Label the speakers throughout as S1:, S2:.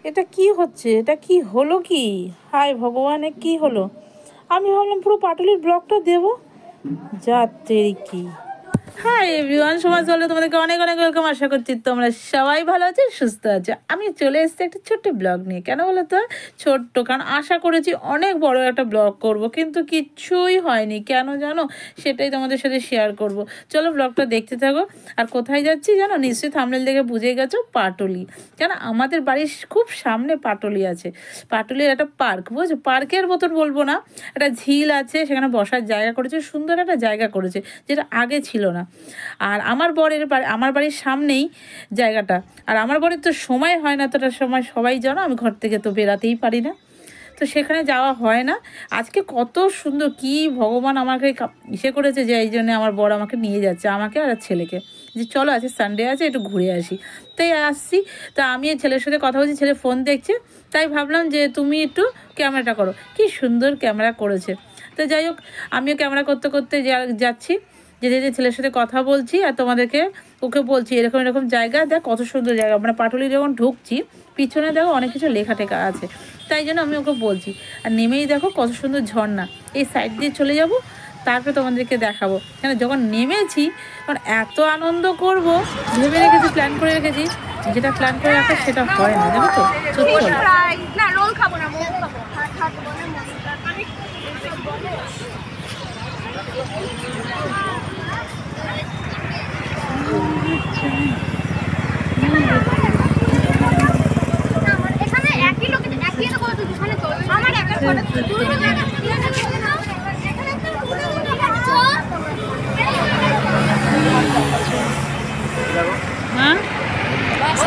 S1: এটা কি হচ্ছে? এটা কি হলো? কি হায় ভগবানে, কি হলো? আমি ভাবলাম পুরো পাটুলির ব্লগটা দেবো, যাতে কি। হাই এভরিওয়ান, সমাজ বলে তোমাদেরকে অনেক অনেক ওয়েলকাম। আশা করছি তোমরা সবাই ভালো আছো, সুস্থ আছো। আমি চলে এসেছি একটা ছোট্ট ব্লগ নিয়ে। কেন বলো তো? ছোট্ট কারণ আশা করেছি অনেক বড় একটা ব্লগ করব, কিন্তু কিচ্ছুই হয়নি। কেন জানো? সেটাই তোমাদের সাথে শেয়ার করব। চলো ব্লগটা দেখতে থাকো। আর কোথায় যাচ্ছি জানো? নিশ্চয়ই থাম্বনেল দেখে বুঝে গেছো, পাটুলি। কেন আমাদের বাড়ির খুব সামনে পাটুলি আছে। পাটুলির একটা পার্ক, বুঝছো? পার্কের মতন বলবো না, একটা ঝিল আছে, সেখানে বসার জায়গা করেছে, সুন্দর একটা জায়গা করেছে, যেটা আগে ছিল না। আর আমার বাড়ির সামনেই জায়গাটা। আর আমার বরের তো সময় হয় না, তোটা সময় সবাই জানো, আমি ঘর থেকে তো বেরাতেই পারি না, তো সেখানে যাওয়া হয় না। আজকে কত সুন্দর, কি ভগবান আমাকে ইসে করেছে যে এই জন্য আমার বর আমাকে নিয়ে যাচ্ছে, আমাকে আর ছেলেকে, যে চলো আজকে সানডে আছে একটু ঘুরে আসি। তাই আসছি। তা আমি ছেলের সাথে কথা বলছি, ছেলে ফোন দেখছে, তাই ভাবলাম যে তুমি একটু ক্যামেরাটা করো। কি সুন্দর ক্যামেরা করেছে। তো যাই হোক, আমিও ক্যামেরা করতে করতে যাচ্ছি, যেতে যেতে ছেলের সাথে কথা বলছি, আর তোমাদেরকে ওকে বলছি এরকম এরকম জায়গা দেখ, কত সুন্দর জায়গা। মানে পাটুলি যখন ঢুকছি, পিছনে দেখো অনেক কিছু লেখা টেখা আছে, তাই জন্য আমি ওকে বলছি। আর নেমেই দেখো কত সুন্দর ঝর্ণা, এই সাইড দিয়ে চলে যাব, তারপরে তোমাদেরকে দেখাবো। কেন যখন নেমেছি তখন এত আনন্দ করব ভেবে রেখেছি, প্ল্যান করে রেখেছি, যেটা প্ল্যান করে রাখা সেটা হয় না, জানো তো। হ্যাঁ,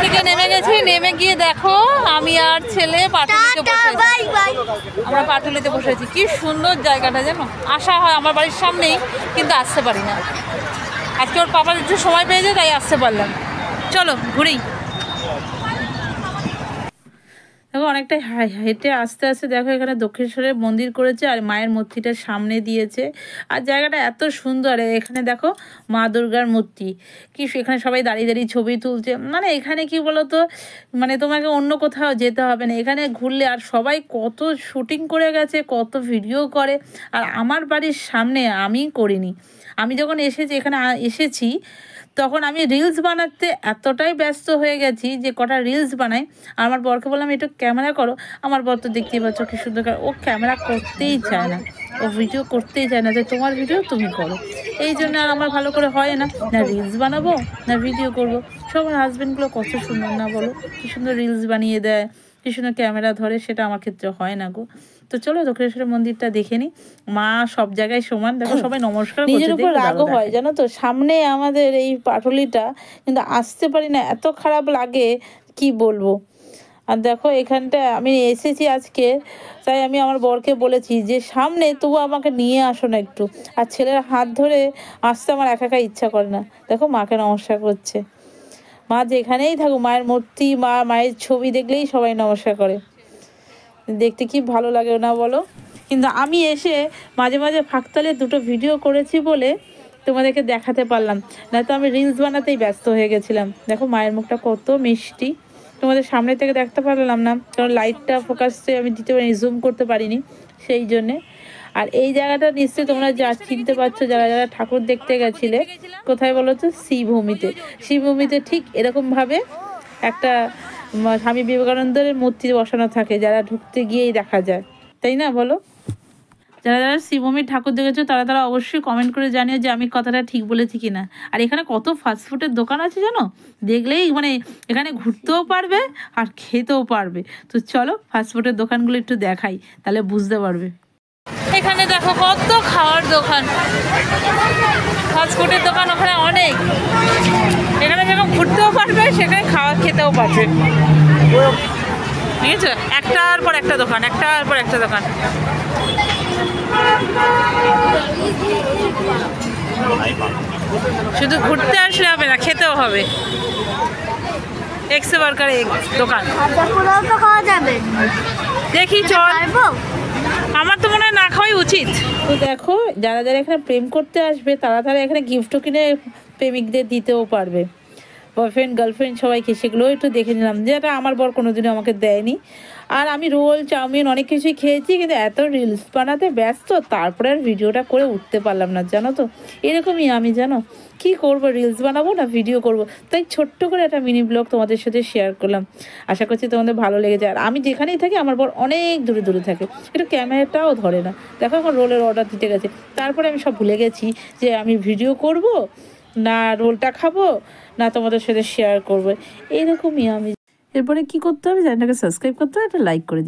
S1: থেকে নেমে গেছি, নেমে গিয়ে দেখো আমি আর ছেলে পাটুলিতে বসেছি। আমরা পাটুলিতে বসেছি। কি সুন্দর জায়গাটা জানো? আসা হয় আমার বাড়ির সামনেই, কিন্তু আসতে পারি না। আজকে ওর পাপার একটু সময় পেয়ে যায়, তাই আসতে পারলাম। চলো ঘুরি। দেখো অনেকটাই হেঁটে আস্তে আস্তে দেখো এখানে দক্ষিণেশ্বরের মন্দির করেছে, আর মায়ের মূর্তিটা সামনে দিয়েছে। আর জায়গাটা এত সুন্দর। এখানে দেখো মা দুর্গার মূর্তি, কি এখানে সবাই দাঁড়িয়ে দাঁড়িয়ে ছবি তুলছে। মানে এখানে কি বলতো, মানে তোমাকে অন্য কোথাও যেতে হবে না, এখানে ঘুরলে। আর সবাই কত শুটিং করে গেছে, কত ভিডিও করে। আর আমার বাড়ির সামনে আমি করিনি। আমি যখন এখানে এসেছি, তখন আমি রিলস বানাতে এতটাই ব্যস্ত হয়ে গেছি যে কটা রিলস বানাই। আমার বরকে বললাম একটু ক্যামেরা করো। আমার বর তো দেখতেই পাচ্ছ কি সুন্দর, ও ক্যামেরা করতেই চায় না, ও ভিডিও করতেই চায় না, যে তোমার ভিডিও তুমি করো। এই জন্য আর আমার ভালো করে হয় না, না রিলস বানাবো না ভিডিও করব। সবার হাজব্যান্ডগুলো কত সুন্দর না বলো, কি সুন্দর রিলস বানিয়ে দেয়, কি সুন্দর ক্যামেরা ধরে, সেটা আমার ক্ষেত্রে হয় না গো। তো চলো দক্ষিণেশ্বরের মন্দিরটা দেখে নি। মা সব জায়গায় সমান, দেখো সবাই নমস্কার করছে। নিজের উপর রাগও হয় জানো তো, সামনে আমাদের এই পাটুলিটা, কিন্তু আসতে পারি না, এত খারাপ লাগে কি বলবো। আর দেখো এখানটা আমি এসেছি আজকে, তাই আমি আমার বরকে বলেছি যে সামনে তবু আমাকে নিয়ে আসো না একটু। আর ছেলের হাত ধরে আসতে আমার একা একা ইচ্ছা করে না। দেখো মাকে নমস্কার করছে। মা যেখানেই থাকুক, মায়ের মূর্তি, মায়ের ছবি দেখলেই সবাই নমস্কার করে, দেখতে কি ভালো লাগে না বলো। কিন্তু আমি এসে মাঝে মাঝে ফাঁকতালে দুটো ভিডিও করেছি বলে তোমাদেরকে দেখাতে পারলাম, নয়তো আমি রিলস বানাতেই ব্যস্ত হয়ে গেছিলাম। দেখো মায়ের মুখটা কত মিষ্টি, তোমাদের সামনে থেকে দেখতে পারলাম না, কারণ লাইটটা ফোকাসে আমি দিতে পারিনি, জুম করতে পারিনি, সেই জন্যে। আর এই জায়গাটা নিশ্চয়ই তোমরা চিনতে পারছো, যারা যারা ঠাকুর দেখতে গেছিলে। কোথায় বলো তো? শ্রীভূমিতে। শ্রীভূমিতে ঠিক এরকমভাবে একটা স্বামী বিবেকানন্দের মূর্তি বসানো থাকে, যারা ঢুকতে গিয়েই দেখা যায়, তাই না বলো? যারা যারা শ্রীভূমির ঠাকুর দেখেছো তারা তারা অবশ্যই কমেন্ট করে জানিও যে আমি কথাটা ঠিক বলেছি কিনা। আর এখানে কত ফাস্টফুডের দোকান আছে জানো, দেখলেই মানে এখানে ঘুরতেও পারবে আর খেতেও পারবে। তো চলো ফাস্টফুডের দোকানগুলো একটু দেখাই, তাহলে বুঝতে পারবে। এখানে দেখো কত খাওয়ার দোকান, ফাস্টফুডের দোকান ওখানে অনেক। এখানে যেরকম ঘুরতেও পারবে, সেখানে খেতেও পারবে। ঠিক আছে, একটার পর একটা দোকান, একটার পর একটা দোকান। শুধু ঘুরতে আসলে হবে না, খেতেও হবে। এক্স বার্গার দোকান দেখি, চল। আমার তো মনে হয় না খাওয়াই উচিত। তো দেখো যারা যারা এখানে প্রেম করতে আসবে, তারা তারা এখানে গিফটও কিনে প্রেমিকদের দিতেও পারবে। বয়ফ্রেন্ড গার্লফ্রেন্ড সবাইকে, সেগুলোও একটু দেখে নিলাম, যেটা আমার বর কোনোদিনও আমাকে দেয়নি। আর আমি রোল চাউমিন অনেক কিছুই খেয়েছি, কিন্তু এত রিলস বানাতে ব্যস্ত, তারপরে আর ভিডিওটা করে উঠতে পারলাম না, জানো তো। এরকমই আমি, জানো কি করব, রিলস বানাবো না ভিডিও করব, তাই ছোট্ট করে একটা মিনি ব্লগ তোমাদের সাথে শেয়ার করলাম। আশা করছি তোমাদের ভালো লেগেছে। আর আমি যেখানেই থাকি আমার বর অনেক দূরে দূরে থাকে, একটু ক্যামেরাটাও ধরে না। দেখো এখন রোলের অর্ডার দিতে গেছে, তারপরে আমি সব ভুলে গেছি যে আমি ভিডিও করব না রোলটা খাবো না তোমাদের সাথে শেয়ার করবো। এইরকমই আমি। এরপরে কি করতে হবে, চ্যানেলটাকে সাবস্ক্রাইব করতে হবে, একটা লাইক করে